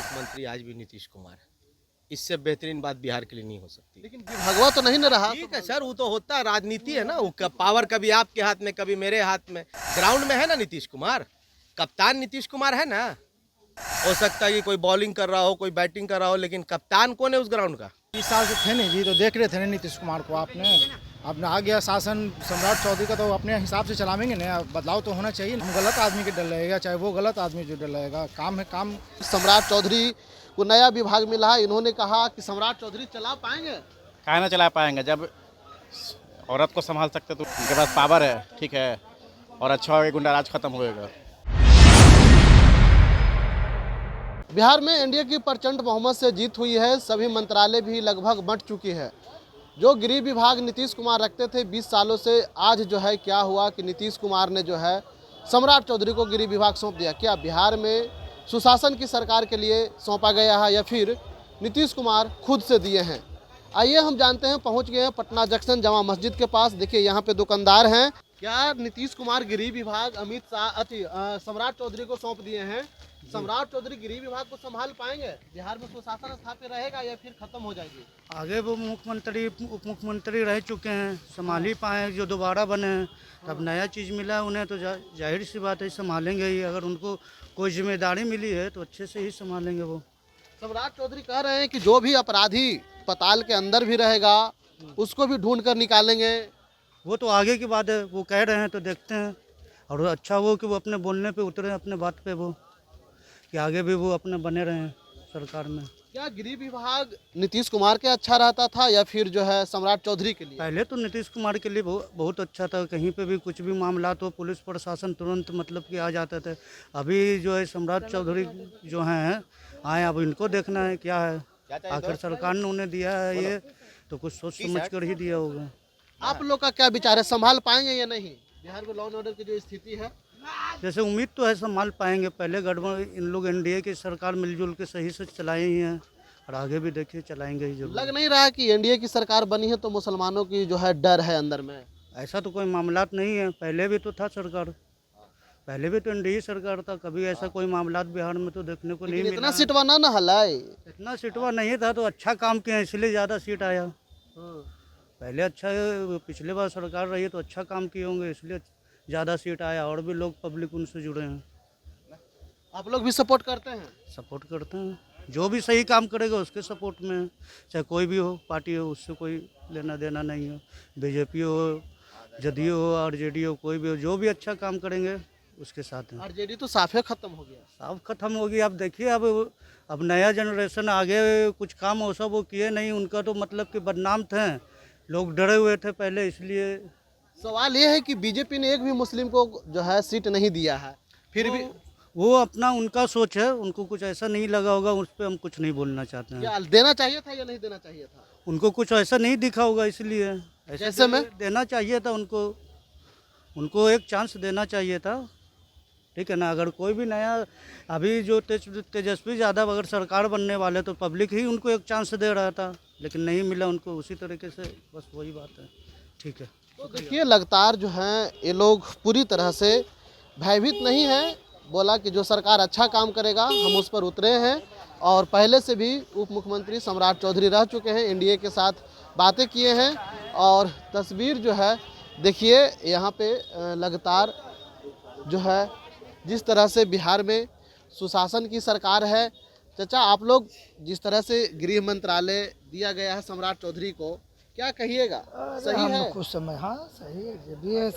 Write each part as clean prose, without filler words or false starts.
मुख्यमंत्री आज भी नीतीश कुमार है। इससे बेहतरीन बात बिहार के लिए नहीं हो सकती। लेकिन भगवा तो नहीं न रहा। ठीक है सर, वो तो होता है, राजनीति है ना, वो पावर कभी आपके हाथ में कभी मेरे हाथ में। ग्राउंड में है ना नीतीश कुमार, कप्तान नीतीश कुमार है ना। हो सकता है कि कोई बॉलिंग कर रहा हो, कोई बैटिंग कर रहा हो, लेकिन कप्तान कौन है उस ग्राउंड का? 20 साल से थे नहीं जी, तो देख रहे थे ना नीतीश कुमार को आपने। अपना आ गया शासन सम्राट चौधरी का, तो अपने हिसाब से चलावेंगे ना। बदलाव तो होना चाहिए। हम गलत आदमी के डर रहेगा, चाहे वो गलत आदमी जो डर रहेगा। काम है काम। सम्राट चौधरी को नया विभाग मिला है। इन्होंने कहा कि सम्राट चौधरी चला पाएंगे। काहे ना चला पाएंगे, जब औरत को संभाल सकते तो उनके पास पावर है, ठीक है, और अच्छा होगा, गुंडाराज खत्म होएगा। बिहार में एनडीए की प्रचंड बहुमत से जीत हुई है। सभी मंत्रालय भी लगभग बंट चुकी है। जो गृह विभाग नीतीश कुमार रखते थे 20 सालों से, आज जो है क्या हुआ कि नीतीश कुमार ने जो है सम्राट चौधरी को गृह विभाग सौंप दिया। क्या बिहार में सुशासन की सरकार के लिए सौंपा गया है या फिर नीतीश कुमार खुद से दिए हैं? आइए हम जानते हैं। पहुंच गए हैं पटना जंक्शन जामा मस्जिद के पास। देखिए यहाँ पे दुकानदार हैं। क्या नीतीश कुमार गृह विभाग सम्राट चौधरी को सौंप दिए हैं? सम्राट चौधरी गृह विभाग को संभाल पाएंगे? बिहार में सुशासन स्थापित रहेगा या फिर खत्म हो जाएगी? आगे वो मुख्यमंत्री उप मुख्यमंत्री रह चुके हैं, संभाल ही पाए। जो दोबारा बने हैं, अब नया चीज़ मिला उन्हें, तो जाहिर सी बात है संभालेंगे ही। अगर उनको कोई जिम्मेदारी मिली है तो अच्छे से ही संभालेंगे वो। सम्राट चौधरी कह रहे हैं कि जो भी अपराधी पताल के अंदर भी रहेगा उसको भी ढूंढ कर निकालेंगे। वो तो आगे की बात है, वो कह रहे हैं तो देखते हैं। और अच्छा वो कि वो अपने बोलने पे उतरे, अपने बात पे, वो कि आगे भी वो अपने बने रहें सरकार में। क्या गृह विभाग नीतीश कुमार के अच्छा रहता था या फिर जो है सम्राट चौधरी के लिए? पहले तो नीतीश कुमार के लिए बहुत अच्छा था। कहीं पे भी कुछ भी मामला तो पुलिस प्रशासन तुरंत मतलब कि आ जाते थे। अभी जो है सम्राट चौधरी जो हैं आए, अब इनको देखना है क्या है। आखिर सरकार ने उन्हें दिया है ये, तो कुछ सोच समझ कर ही दिया होगा। आप लोग का क्या विचार है, संभाल पाएंगे या नहीं? बिहार में लॉ एंड ऑर्डर की जो स्थिति है, जैसे उम्मीद तो है संभाल पाएंगे। पहले गड़बड़ इन लोग एनडीए की सरकार मिलजुल के सही से चलाई ही हैं, और आगे भी देखिए चलाएंगे ही जरूर। लग नहीं रहा कि एनडीए की सरकार बनी है तो मुसलमानों की जो है डर है अंदर में? ऐसा तो कोई मामलात नहीं है, पहले भी तो था सरकार, पहले भी तो एनडीए सरकार था। कभी ऐसा कोई मामलात बिहार में तो देखने को नहीं लेकिन मिला। इतना सीटवा ना हलाए। इतना सीटवा नहीं था तो अच्छा काम किया, इसलिए ज़्यादा सीट आया। पहले अच्छा, पिछले बार सरकार रही तो अच्छा काम किए होंगे, इसलिए ज़्यादा सीट आया। और भी लोग पब्लिक उनसे जुड़े हैं। आप लोग भी सपोर्ट करते हैं? सपोर्ट करते हैं, जो भी सही काम करेगा उसके सपोर्ट में है। चाहे कोई भी हो, पार्टी हो, उससे कोई लेना देना नहीं है। बीजेपी हो, जदयू हो, आरजेडी हो, कोई भी हो, जो भी अच्छा काम करेंगे उसके साथ हैं। आरजेडी तो साफे खत्म हो गया। साफ खत्म होगी। अब देखिए, अब नया जनरेशन आगे कुछ काम हो सब वो किए नहीं। उनका तो मतलब कि बदनाम थे, लोग डरे हुए थे पहले, इसलिए। सवाल ये है कि बीजेपी ने एक भी मुस्लिम को जो है सीट नहीं दिया है, फिर भी वो अपना उनका सोच है, उनको कुछ ऐसा नहीं लगा होगा, उस पर हम कुछ नहीं बोलना चाहते हैं। क्या देना चाहिए था या नहीं देना चाहिए था? उनको कुछ ऐसा नहीं दिखा होगा, इसलिए ऐसे जैसे में देना चाहिए था उनको एक चांस देना चाहिए था, ठीक है ना। अगर कोई भी नया, अभी जो तेजस्वी यादव अगर सरकार बनने वाले तो पब्लिक ही उनको एक चांस दे रहा था, लेकिन नहीं मिला उनको। उसी तरीके से बस वही बात है, ठीक है। तो देखिए लगातार जो है ये लोग पूरी तरह से भयभीत नहीं है। बोला कि जो सरकार अच्छा काम करेगा हम उस पर उतरे हैं, और पहले से भी उप मुख्यमंत्री सम्राट चौधरी रह चुके हैं, एनडीए के साथ बातें किए हैं। और तस्वीर जो है देखिए यहाँ पे लगातार जो है जिस तरह से बिहार में सुशासन की सरकार है। चाचा, आप लोग जिस तरह से गृह मंत्रालय दिया गया है सम्राट चौधरी को, क्या कहिएगा? सही है? कुछ समय, हाँ सही है, ये भी है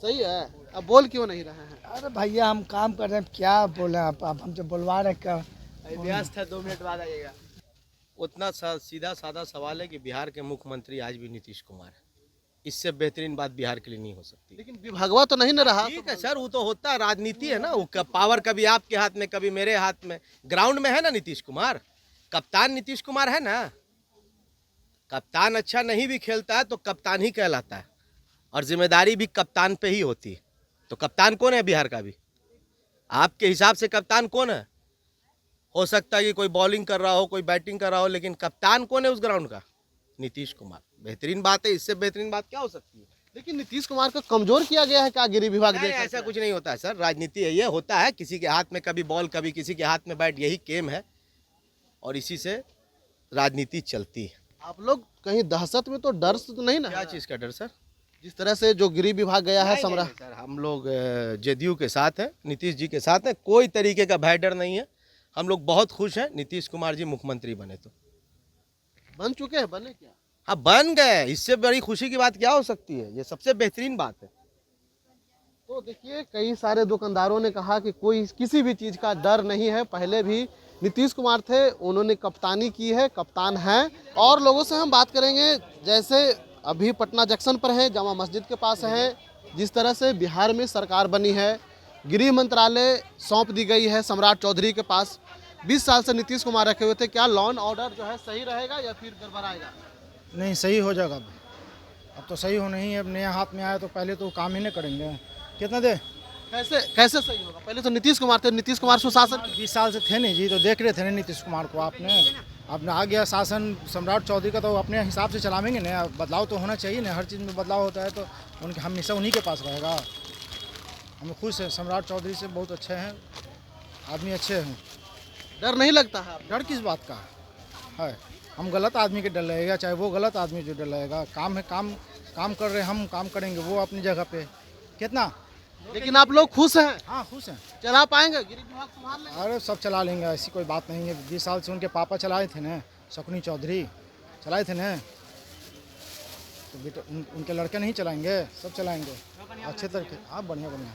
सही है। अब बोल क्यों नहीं रहे हैं? अरे भैया हम काम कर रहे हैं, क्या बोले आप हमसे बुलवा रहे क्या? व्यस्त है, 2 मिनट बाद आइएगा। उतना सीधा साधा सवाल है कि बिहार के मुख्यमंत्री आज भी नीतीश कुमार है। इससे बेहतरीन बात बिहार के लिए नहीं हो सकती। लेकिन भगवा तो नहीं न रहा। ठीक है सर, वो तो होता है, राजनीति है ना, वो पावर कभी आपके हाथ में कभी मेरे हाथ में। ग्राउंड में है ना नीतीश कुमार, कप्तान नीतीश कुमार है ना। कप्तान अच्छा नहीं भी खेलता है तो कप्तान ही कहलाता है, और जिम्मेदारी भी कप्तान पे ही होती है। तो कप्तान कौन है बिहार का? भी आपके हिसाब से कप्तान कौन है? हो सकता है कि कोई बॉलिंग कर रहा हो, कोई बैटिंग कर रहा हो, लेकिन कप्तान कौन है उस ग्राउंड का? नीतीश कुमार। बेहतरीन बात है, इससे बेहतरीन बात क्या हो सकती है? लेकिन नीतीश कुमार को कमजोर किया गया है क्या गृह विभाग नहीं, देकर ऐसा के? कुछ नहीं होता है सर, राजनीति है, ये होता है, किसी के हाथ में कभी बॉल कभी किसी के हाथ में बैट, यही गेम है और इसी से राजनीति चलती है। आप लोग कहीं दहशत में तो डर से तो नहीं ना? क्या चीज़ का डर सर? जिस तरह से जो गृह विभाग गया है नहीं, समरा, नहीं, सर हम लोग जेडीयू के साथ हैं, नीतीश जी के साथ हैं, कोई तरीके का भय डर नहीं है। हम लोग बहुत खुश हैं नीतीश कुमार जी मुख्यमंत्री बने तो। बन चुके हैं, बने क्या? हाँ बन गए, इससे बड़ी खुशी की बात क्या हो सकती है, ये सबसे बेहतरीन बात है। तो देखिए कई सारे दुकानदारों ने कहा कि कोई किसी भी चीज़ का डर नहीं है। पहले भी नीतीश कुमार थे, उन्होंने कप्तानी की है, कप्तान हैं। और लोगों से हम बात करेंगे, जैसे अभी पटना जंक्शन पर हैं, जामा मस्जिद के पास हैं, जिस तरह से बिहार में सरकार बनी है, गृह मंत्रालय सौंप दी गई है सम्राट चौधरी के पास। 20 साल से नीतीश कुमार रखे हुए थे, क्या लॉ एंड ऑर्डर जो है सही रहेगा या फिर गड़बड़ाएगा? नहीं, सही हो जाएगा। अब तो सही होना ही है। अब नया हाथ में आया तो पहले तो काम ही नहीं करेंगे। कितना दे? कैसे कैसे सही होगा? पहले तो नीतीश कुमार थे, नीतीश कुमार सुशासन 20 साल से थे नहीं जी, तो देख रहे थे ना नीतीश कुमार को। आपने आ गया शासन सम्राट चौधरी का, तो अपने हिसाब से चलावेंगे ना। बदलाव तो होना चाहिए ना, हर चीज़ में बदलाव होता है तो उनके हमेशा उन्हीं के पास रहेगा। हम खुश हैं, सम्राट चौधरी से बहुत अच्छे हैं, आदमी अच्छे हैं। डर नहीं लगता है? डर किस बात का है? हम गलत आदमी के डर लगेगा, चाहे वो गलत आदमी जो डर लगेगा। काम है, काम कर रहे हैं, हम काम करेंगे, वो अपनी जगह पे। कितना? लेकिन आप लोग खुश हैं? हाँ खुश हैं। चला पाएंगे? गृह विभाग संभाल लेंगे? अरे सब चला लेंगे, ऐसी कोई बात नहीं है। 20 साल से उनके पापा चलाए थे ना, शकुनी चौधरी चलाए थे ना, तो बेटा उनके लड़के नहीं चलाएंगे? सब चलाएंगे अच्छे तरीके। हाँ बढ़िया बढ़िया।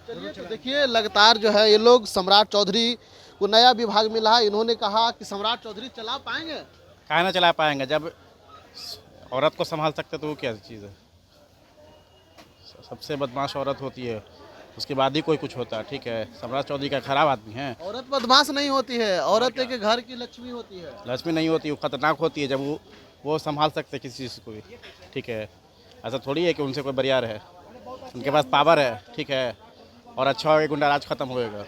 चलिए तो देखिए लगातार जो है ये लोग सम्राट चौधरी को नया विभाग मिला है, इन्होंने कहा कि सम्राट चौधरी चला पाएंगे। काहे ना चला पाएंगे, जब औरत को संभाल सकते तो वो क्या चीज़ है। सबसे बदमाश औरत होती है, उसके बाद ही कोई कुछ होता है। ठीक है, सम्राट चौधरी का खराब आदमी है। औरत बदमाश नहीं होती है, औरत एक घर की लक्ष्मी होती है। लक्ष्मी नहीं होती, वो खतरनाक होती है जब वो संभाल सकते हैं किसी चीज़ को भी। ठीक है, ऐसा थोड़ी है कि उनसे कोई बरियार है, उनके पास पावर है। ठीक है, और अच्छा होगा, गुंडा राज खत्म होएगा।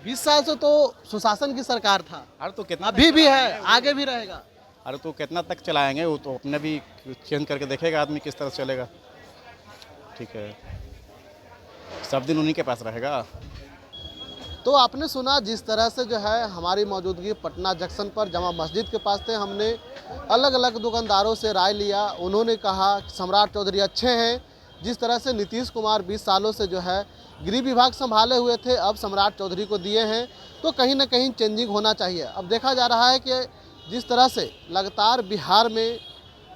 20 साल से तो सुशासन की सरकार था, अरे तो कितना अभी भी है, आगे भी रहेगा। अरे तो कितना तक चलाएंगे, वो तो अपने भी चेंज करके देखेगा आदमी किस तरह से चलेगा। ठीक है, सब दिन उन्हीं के पास रहेगा। तो आपने सुना जिस तरह से जो है हमारी मौजूदगी पटना जंक्शन पर जामा मस्जिद के पास थे, हमने अलग अलग दुकानदारों से राय लिया। उन्होंने कहा कि सम्राट चौधरी अच्छे हैं। जिस तरह से नीतीश कुमार 20 सालों से जो है गृह विभाग संभाले हुए थे, अब सम्राट चौधरी को दिए हैं, तो कहीं ना कहीं चेंजिंग होना चाहिए। अब देखा जा रहा है कि जिस तरह से लगातार बिहार में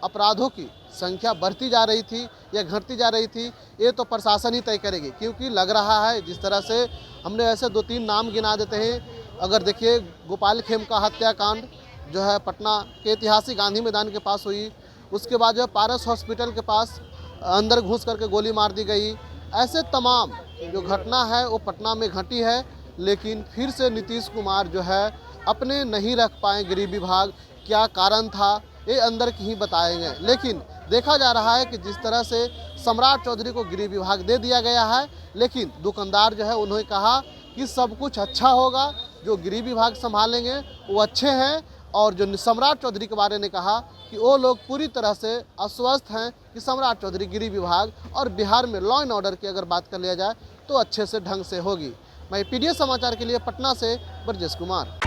अपराधों की संख्या बढ़ती जा रही थी या घटती जा रही थी, ये तो प्रशासन ही तय करेगी। क्योंकि लग रहा है जिस तरह से हमने ऐसे 2-3 नाम गिना देते हैं। अगर देखिए गोपाल खेम का हत्याकांड जो है पटना के ऐतिहासिक गांधी मैदान के पास हुई, उसके बाद जो है पारस हॉस्पिटल के पास अंदर घुस करके गोली मार दी गई। ऐसे तमाम जो घटना है वो पटना में घटी है, लेकिन फिर से नीतीश कुमार जो है अपने नहीं रख पाए गृह विभाग। क्या कारण था ये अंदर की ही बताएंगे। लेकिन देखा जा रहा है कि जिस तरह से सम्राट चौधरी को गृह विभाग दे दिया गया है, लेकिन दुकानदार जो है उन्होंने कहा कि सब कुछ अच्छा होगा, जो गृह विभाग संभालेंगे वो अच्छे हैं। और जो सम्राट चौधरी के बारे में कहा कि वो लोग पूरी तरह से आश्वस्त हैं कि सम्राट चौधरी गृह विभाग और बिहार में लॉ एंड ऑर्डर की अगर बात कर लिया जाए तो अच्छे से ढंग से होगी। मैं पीडीएस समाचार के लिए पटना से ब्रजेश कुमार।